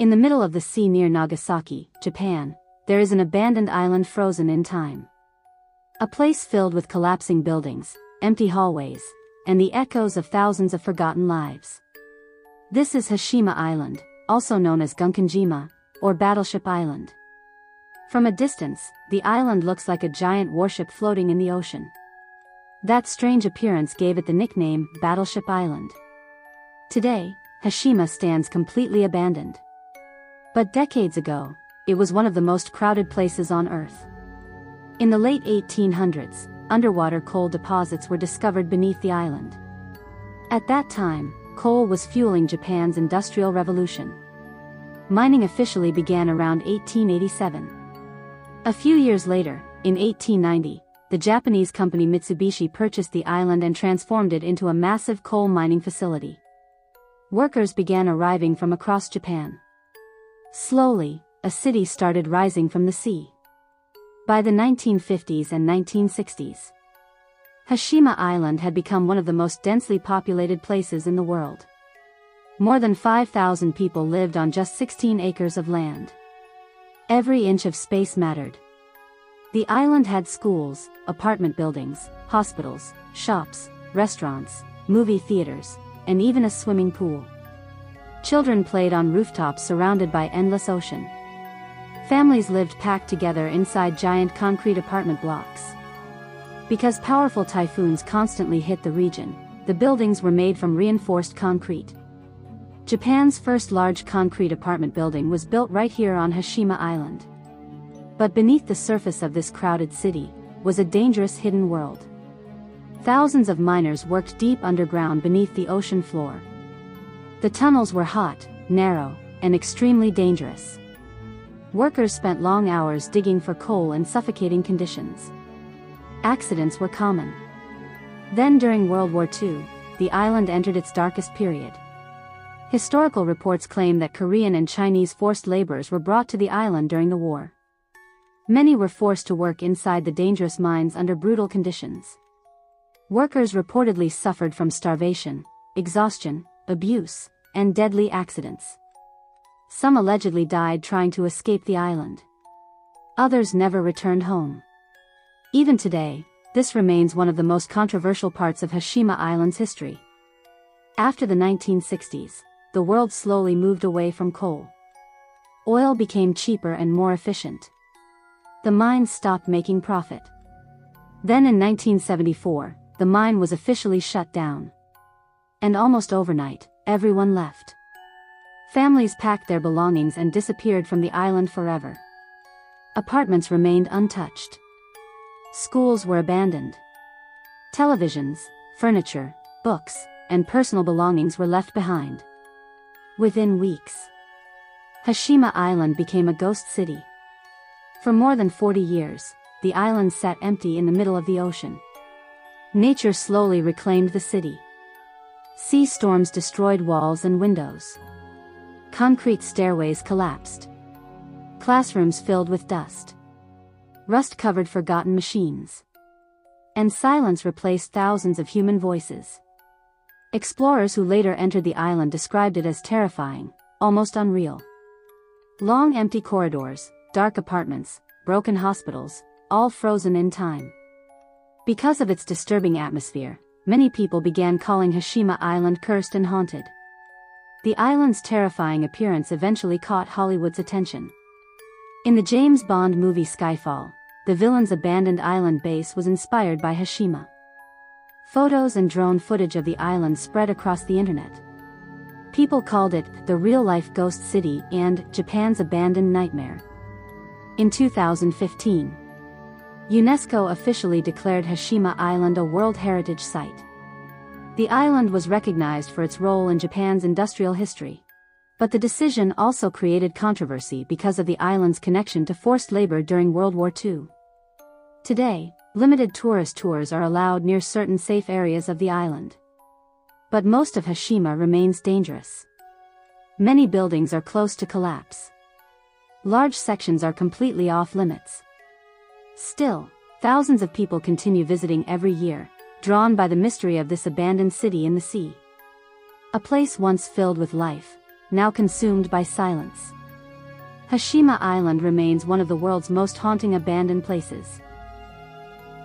In the middle of the sea near Nagasaki, Japan, there is an abandoned island frozen in time. A place filled with collapsing buildings, empty hallways, and the echoes of thousands of forgotten lives. This is Hashima Island, also known as Gunkanjima, or Battleship Island. From a distance, the island looks like a giant warship floating in the ocean. That strange appearance gave it the nickname Battleship Island. Today, Hashima stands completely abandoned. But decades ago, it was one of the most crowded places on Earth. In the late 1800s, underwater coal deposits were discovered beneath the island. At that time, coal was fueling Japan's Industrial Revolution. Mining officially began around 1887. A few years later, in 1890, the Japanese company Mitsubishi purchased the island and transformed it into a massive coal mining facility. Workers began arriving from across Japan. Slowly, a city started rising from the sea. By the 1950s and 1960s, Hashima Island had become one of the most densely populated places in the world. More than 5,000 people lived on just 16 acres of land. Every inch of space mattered. The island had schools, apartment buildings, hospitals, shops, restaurants, movie theaters, and even a swimming pool. Children played on rooftops surrounded by endless ocean. Families lived packed together inside giant concrete apartment blocks. Because powerful typhoons constantly hit the region, the buildings were made from reinforced concrete. Japan's first large concrete apartment building was built right here on Hashima Island. But beneath the surface of this crowded city, was a dangerous hidden world. Thousands of miners worked deep underground beneath the ocean floor. The tunnels were hot, narrow, and extremely dangerous. Workers spent long hours digging for coal in suffocating conditions. Accidents were common. Then during World War II, the island entered its darkest period. Historical reports claim that Korean and Chinese forced laborers were brought to the island during the war. Many were forced to work inside the dangerous mines under brutal conditions. Workers reportedly suffered from starvation, exhaustion, abuse, and deadly accidents. Some allegedly died trying to escape the island. Others never returned home. Even today, this remains one of the most controversial parts of Hashima Island's history. After the 1960s, the world slowly moved away from coal. Oil became cheaper and more efficient. The mines stopped making profit. Then in 1974, the mine was officially shut down. And almost overnight, everyone left. Families packed their belongings and disappeared from the island forever. Apartments remained untouched. Schools were abandoned. Televisions, furniture, books, and personal belongings were left behind. Within weeks, Hashima Island became a ghost city. For more than 40 years, the island sat empty in the middle of the ocean. Nature slowly reclaimed the city. Sea storms destroyed walls and windows. Concrete stairways collapsed. Classrooms filled with dust. Rust-covered forgotten machines. And silence replaced thousands of human voices. Explorers who later entered the island described it as terrifying, almost unreal. Long empty corridors, dark apartments, broken hospitals, all frozen in time. Because of its disturbing atmosphere, many people began calling Hashima Island cursed and haunted. The island's terrifying appearance eventually caught Hollywood's attention. In the James Bond movie Skyfall, the villain's abandoned island base was inspired by Hashima. Photos and drone footage of the island spread across the internet. People called it the real-life ghost city and Japan's abandoned nightmare. In 2015, UNESCO officially declared Hashima Island a World Heritage Site. The island was recognized for its role in Japan's industrial history. But the decision also created controversy because of the island's connection to forced labor during World War II. Today, limited tourist tours are allowed near certain safe areas of the island. But most of Hashima remains dangerous. Many buildings are close to collapse. Large sections are completely off limits. Still, thousands of people continue visiting every year, drawn by the mystery of this abandoned city in the sea. A place once filled with life, now consumed by silence. Hashima Island remains one of the world's most haunting abandoned places.